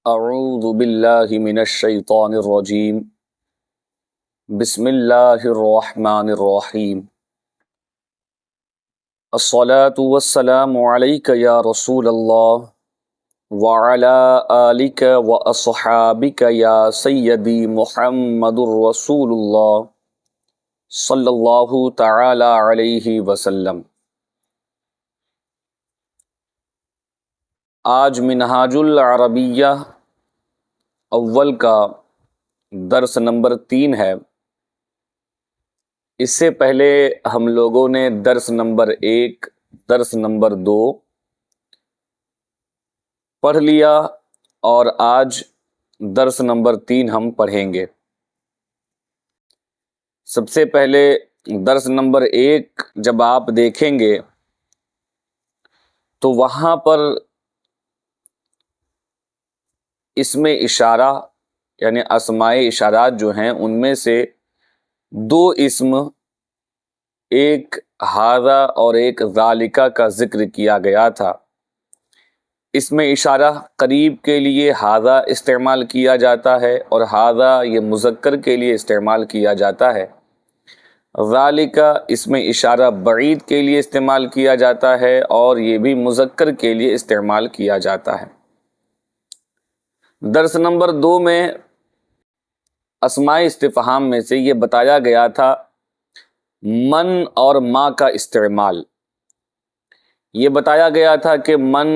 اعوذ باللہ من الشیطان الرجیم بسم اللہ الرحمن الرحیم الصلاة والسلام علیک یا رسول اللہ وعلی آلک واصحابک یا سیدی محمد الرسول اللہ صلی اللہ تعالی علیہ وسلم۔ آج منہاج العربیہ اول کا درس نمبر 3 ہے۔ اس سے پہلے ہم لوگوں نے درس نمبر 1 درس نمبر 2 پڑھ لیا اور آج درس نمبر 3 ہم پڑھیں گے۔ سب سے پہلے درس نمبر 1 جب آپ دیکھیں گے تو وہاں پر اسم اشارہ یعنی اسماء اشارات جو ہیں ان میں سے 2 اسم، ایک ھذا اور ایک ذالکہ کا ذکر کیا گیا تھا۔ اسم اشارہ قریب کے لیے ھذا استعمال کیا جاتا ہے اور ھذا یہ مذکر کے لیے استعمال کیا جاتا ہے۔ ذالکہ اسم اشارہ بعید کے لیے استعمال کیا جاتا ہے اور یہ بھی مذکر کے لیے استعمال کیا جاتا ہے۔ درس نمبر 2 میں اسماء استفہام میں سے یہ بتایا گیا تھا من اور ما کا استعمال۔ یہ بتایا گیا تھا کہ من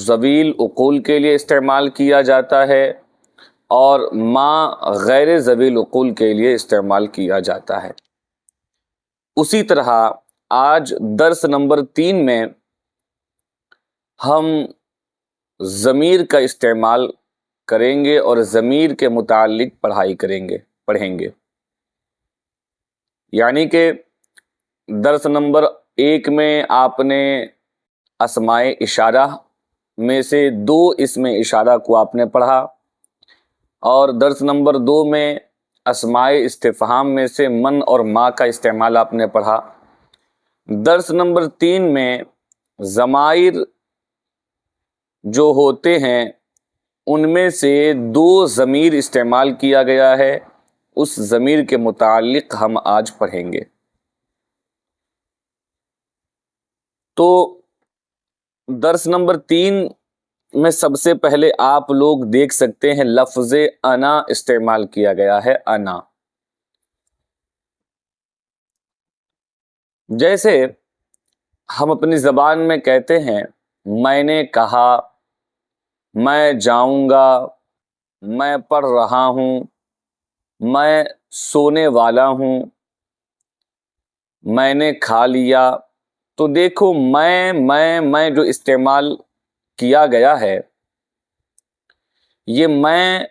ذویل عقول کے لیے استعمال کیا جاتا ہے اور ما غیر ذویل عقول کے لیے استعمال کیا جاتا ہے۔ اسی طرح آج درس نمبر 3 میں ہم ضمیر کا استعمال کریں گے اور ضمیر کے متعلق پڑھیں گے۔ یعنی کہ درس نمبر 1 میں آپ نے اسماء اشارہ میں سے 2 اسم اشارہ کو آپ نے پڑھا اور درس نمبر 2 میں اسماء استفہام میں سے من اور ما کا استعمال آپ نے پڑھا۔ درس نمبر 3 میں ضمائر جو ہوتے ہیں ان میں سے 2 ضمیر استعمال کیا گیا ہے، اس ضمیر کے متعلق ہم آج پڑھیں گے۔ تو درس نمبر 3 میں سب سے پہلے آپ لوگ دیکھ سکتے ہیں لفظ انا استعمال کیا گیا ہے، انا۔ جیسے ہم اپنی زبان میں کہتے ہیں میں نے کہا، میں جاؤں گا، میں پڑھ رہا ہوں، میں سونے والا ہوں، میں نے کھا لیا۔ تو دیکھو میں جو استعمال کیا گیا ہے یہ میں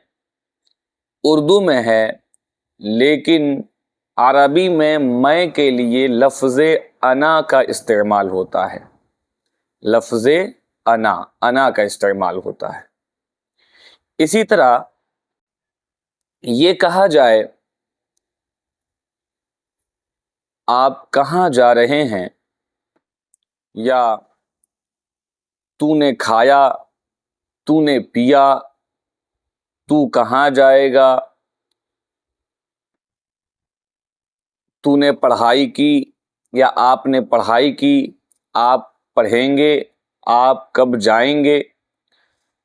اردو میں ہے، لیکن عربی میں کے لیے لفظ انا کا استعمال ہوتا ہے۔ لفظ انا کا استعمال ہوتا ہے۔ اسی طرح یہ کہا جائے آپ کہاں جا رہے ہیں، یا تو نے کھایا، تو نے پیا، تو کہاں جائے گا، تو نے پڑھائی کی یا آپ نے پڑھائی کی، آپ پڑھیں گے، آپ کب جائیں گے۔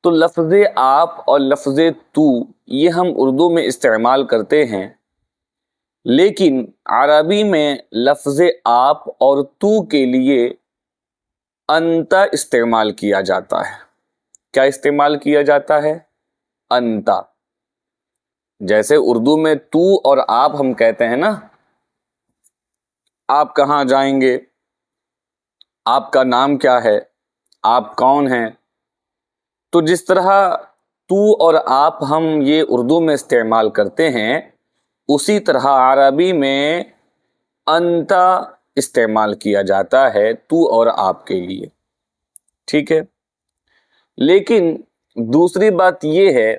تو لفظ آپ اور لفظ تو یہ ہم اردو میں استعمال کرتے ہیں، لیکن عربی میں لفظ آپ اور تو کے لیے انتا استعمال کیا جاتا ہے۔ کیا استعمال کیا جاتا ہے؟ انتا۔ جیسے اردو میں تو اور آپ ہم کہتے ہیں نا، آپ کہاں جائیں گے، آپ کا نام کیا ہے، آپ کون ہیں۔ تو جس طرح تو اور آپ ہم یہ اردو میں استعمال کرتے ہیں، اسی طرح عربی میں انتا استعمال کیا جاتا ہے تو اور آپ کے لیے، ٹھیک ہے۔ لیکن دوسری بات یہ ہے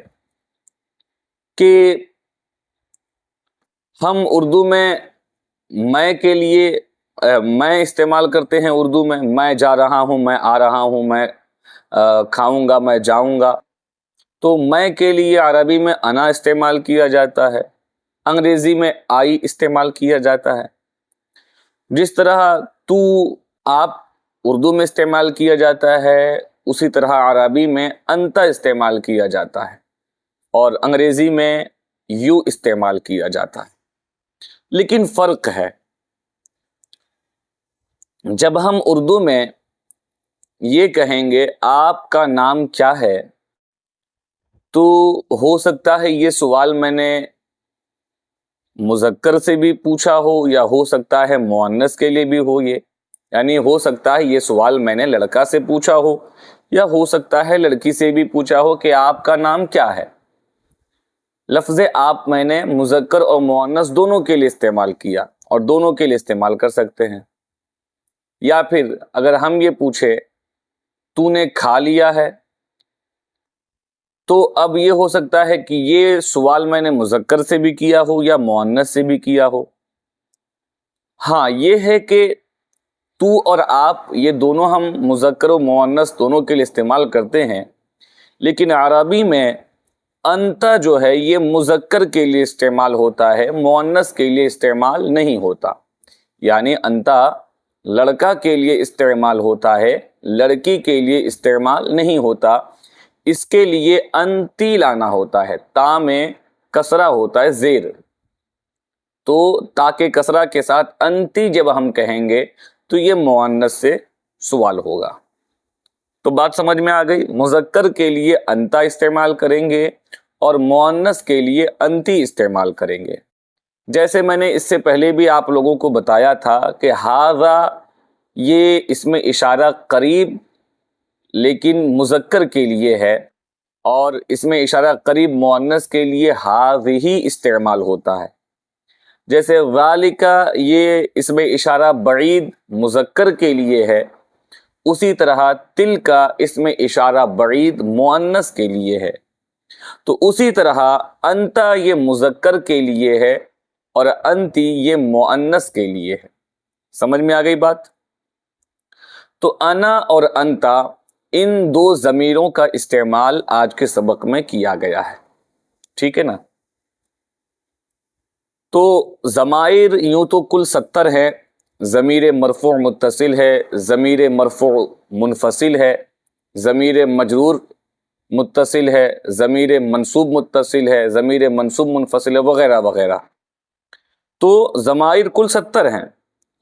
کہ ہم اردو میں کے لیے میں استعمال کرتے ہیں اردو میں جا رہا ہوں، میں آ رہا ہوں، میں کھاؤں گا، میں جاؤں گا۔ تو میں کے لیے عربی میں انا استعمال کیا جاتا ہے، انگریزی میں آئی استعمال کیا جاتا ہے۔ جس طرح تو آپ اردو میں استعمال کیا جاتا ہے، اسی طرح عربی میں انت استعمال کیا جاتا ہے اور انگریزی میں یو استعمال کیا جاتا ہے۔ لیکن فرق ہے، جب ہم اردو میں یہ کہیں گے آپ کا نام کیا ہے، تو ہو سکتا ہے یہ سوال میں نے مذکر سے بھی پوچھا ہو یا ہو سکتا ہے مؤنث کے لیے بھی ہو، یہ یعنی ہو سکتا ہے یہ سوال میں نے لڑکا سے پوچھا ہو یا ہو سکتا ہے لڑکی سے بھی پوچھا ہو کہ آپ کا نام کیا ہے۔ لفظ آپ میں نے مذکر اور مؤنث دونوں کے لیے استعمال کیا اور دونوں کے لیے استعمال کر سکتے ہیں۔ یا پھر اگر ہم یہ پوچھے تو نے کھا لیا ہے، تو اب یہ ہو سکتا ہے کہ یہ سوال میں نے مذکر سے بھی کیا ہو یا مؤنث سے بھی کیا ہو۔ ہاں یہ ہے کہ تو اور آپ یہ دونوں ہم مذکر و مؤنث دونوں کے لیے استعمال کرتے ہیں، لیکن عربی میں انت جو ہے یہ مذکر کے لیے استعمال ہوتا ہے، مؤنث کے لیے استعمال نہیں ہوتا۔ یعنی انت لڑکا کے لیے استعمال ہوتا ہے، لڑکی کے لیے استعمال نہیں ہوتا۔ اس کے لیے انتی لانا ہوتا ہے، تا میں کسرہ ہوتا ہے زیر، تو تا کے کسرہ کے ساتھ انتی جب ہم کہیں گے تو یہ مؤنث سے سوال ہوگا۔ تو بات سمجھ میں آ گئی، مذکر کے لیے انتا استعمال کریں گے اور مؤنث کے لیے انتی استعمال کریں گے۔ جیسے میں نے اس سے پہلے بھی آپ لوگوں کو بتایا تھا کہ ھذا یہ اس میں اشارہ قریب لیکن مذکر کے لیے ہے، اور اس میں اشارہ قریب مؤنث کے لیے ھذہ استعمال ہوتا ہے۔ جیسے ذالک یہ اس میں اشارہ بعید مذکر کے لیے ہے، اسی طرح تلک اس میں اشارہ بعید مؤنث کے لیے ہے۔ تو اسی طرح انت یہ مذکر کے لیے ہے اور انتی یہ مؤنث کے لیے ہے۔ سمجھ میں آ گئی بات؟ تو انا اور انتا ان دو ضمیروں کا استعمال آج کے سبق میں کیا گیا ہے، ٹھیک ہے نا؟ تو ضمائر یوں تو کل 70 ہے، ضمیر مرفوع متصل ہے، ضمیر مرفوع منفصل ہے، ضمیر مجرور متصل ہے، ضمیر منصوب متصل ہے، ضمیر منصوب منفصل ہے، وغیرہ وغیرہ۔ تو ضمائر کل 70 ہیں،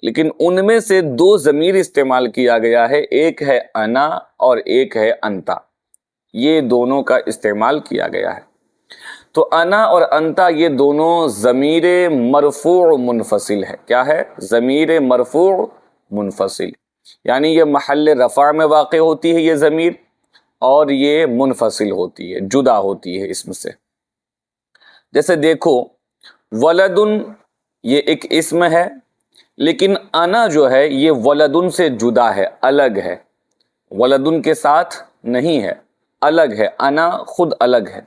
لیکن ان میں سے دو ضمیر استعمال کیا گیا ہے، ایک ہے انا اور ایک ہے انتا، یہ دونوں کا استعمال کیا گیا ہے۔ تو انا اور انتا یہ دونوں ضمیر مرفوع منفصل ہے۔ کیا ہے؟ ضمیر مرفوع منفصل، یعنی یہ محل رفع میں واقع ہوتی ہے یہ ضمیر، اور یہ منفصل ہوتی ہے، جدا ہوتی ہے اسم سے۔ جیسے دیکھو ولدن یہ ایک اسم ہے، لیکن انا جو ہے یہ ولدن سے جدا ہے، الگ ہے، ولدن کے ساتھ نہیں ہے، الگ ہے، انا خود الگ ہے۔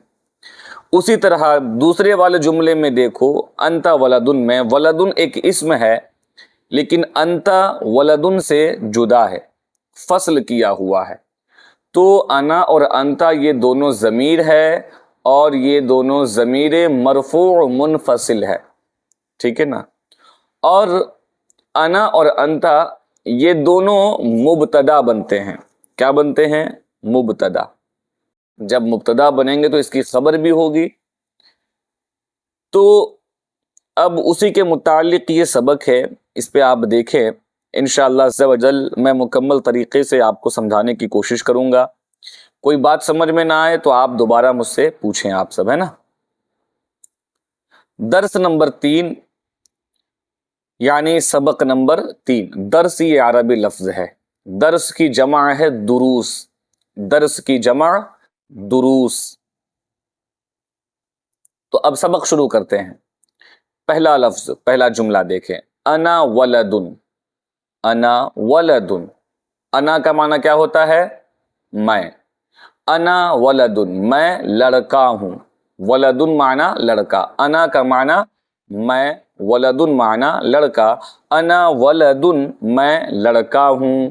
اسی طرح دوسرے والے جملے میں دیکھو انتا ولدن میں ولدن ایک اسم ہے، لیکن انتا ولدن سے جدا ہے، فصل کیا ہوا ہے۔ تو انا اور انتا یہ دونوں ضمیر ہے اور یہ دونوں ضمیر مرفوع منفصل ہے، ٹھیک ہے نا؟ اور انا اور انتا یہ دونوں مبتدا بنتے ہیں۔ کیا بنتے ہیں؟ مبتدا۔ جب مبتدا بنیں گے تو اس کی خبر بھی ہوگی۔ تو اب اسی کے متعلق یہ سبق ہے، اس پہ آپ دیکھیں، انشاءاللہ عز و جل میں مکمل طریقے سے آپ کو سمجھانے کی کوشش کروں گا۔ کوئی بات سمجھ میں نہ آئے تو آپ دوبارہ مجھ سے پوچھیں، آپ سب، ہے نا؟ درس نمبر 3 یعنی سبق نمبر 3، درس یہ عربی لفظ ہے، درس کی جمع ہے دروس، درس کی جمع دروس۔ تو اب سبق شروع کرتے ہیں۔ پہلا لفظ، پہلا جملہ دیکھیں، انا ولدن، انا ولدن۔ انا کا معنی کیا ہوتا ہے؟ میں۔ انا ولدن، میں لڑکا ہوں، ولدن معنی لڑکا، انا کا معنی میں، ولدن معنی لڑکا، انا ولدن میں لڑکا ہوں۔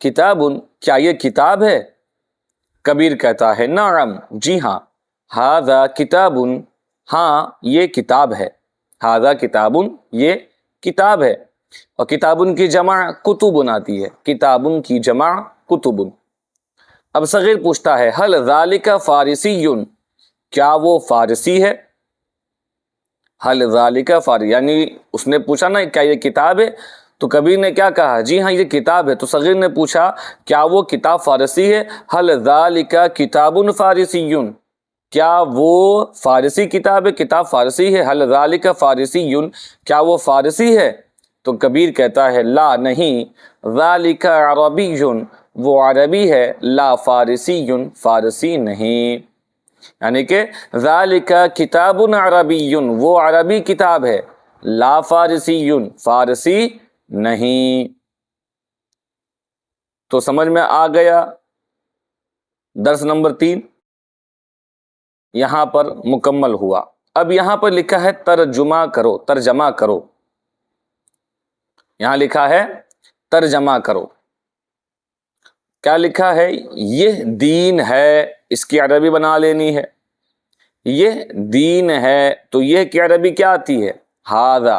کتابن کیا یہ کتاب ہے؟ کبیر کہتا ہے نعم جی ہاں، ھذا کتابن ہاں یہ کتاب ہے، ھذا کتابن یہ کتاب ہے، اور کتابن کی جمع کتبن آتی ہے، کتابن کی جمع کتبن۔ اب صغیر پوچھتا ہے حل ذالک فارسی، کیا وہ فارسی ہے؟ حل ذالک فارسی، یعنی اس نے پوچھا نا کیا یہ کتاب ہے، تو کبیر نے کیا کہا؟ جی ہاں یہ کتاب ہے۔ تو صغیر نے پوچھا کیا وہ کتاب فارسی ہے؟ حل ذالک کتاب فارسی، کیا وہ فارسی کتاب ہے، کتاب فارسی ہے؟ حل ذالک فارسی، کیا وہ فارسی ہے؟ تو کبیر کہتا ہے لا نہیں، ذالک عربی، وہ عربی ہے، لا فارسی، فارسی نہیں، یعنی کہ ذالک کتاب عربی، وہ عربی کتاب ہے، لا فارسی، فارسی نہیں۔ تو سمجھ میں آ گیا درس نمبر 3 یہاں پر مکمل ہوا۔ اب یہاں پر لکھا ہے ترجمہ کرو، ترجمہ کرو، یہاں لکھا ہے ترجمہ کرو۔ کیا لکھا ہے؟ یہ دین ہے، اس کی عربی بنا لینی ہے، یہ دین ہے، تو یہ کی عربی کیا آتی ہے؟ ھذا،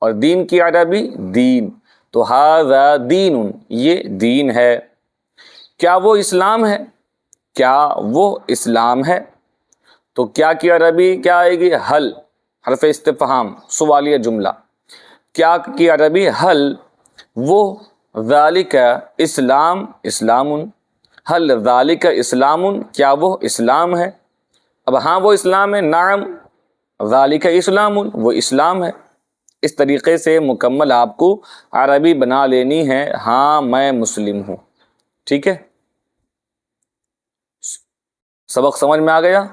اور دین کی عربی دین، تو ھذا دین، یہ دین ہے۔ کیا وہ اسلام ہے؟ کیا وہ اسلام ہے؟ تو کیا کی عربی کیا آئے گی؟ حل، حرف استفہام، سوالیہ جملہ، کیا کی عربی حل وہ ذالک اسلام، اسلام، حل ذالک اسلام، کیا وہ اسلام ہے؟ اب ہاں وہ اسلام ہے، نعم ذالک اسلام، وہ اسلام ہے۔ اس طریقے سے مکمل آپ کو عربی بنا لینی ہے، ہاں میں مسلم ہوں، ٹھیک ہے؟ سبق سمجھ میں آ گیا؟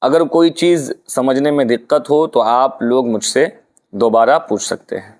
اگر کوئی چیز سمجھنے میں دقت ہو تو آپ لوگ مجھ سے دوبارہ پوچھ سکتے ہیں۔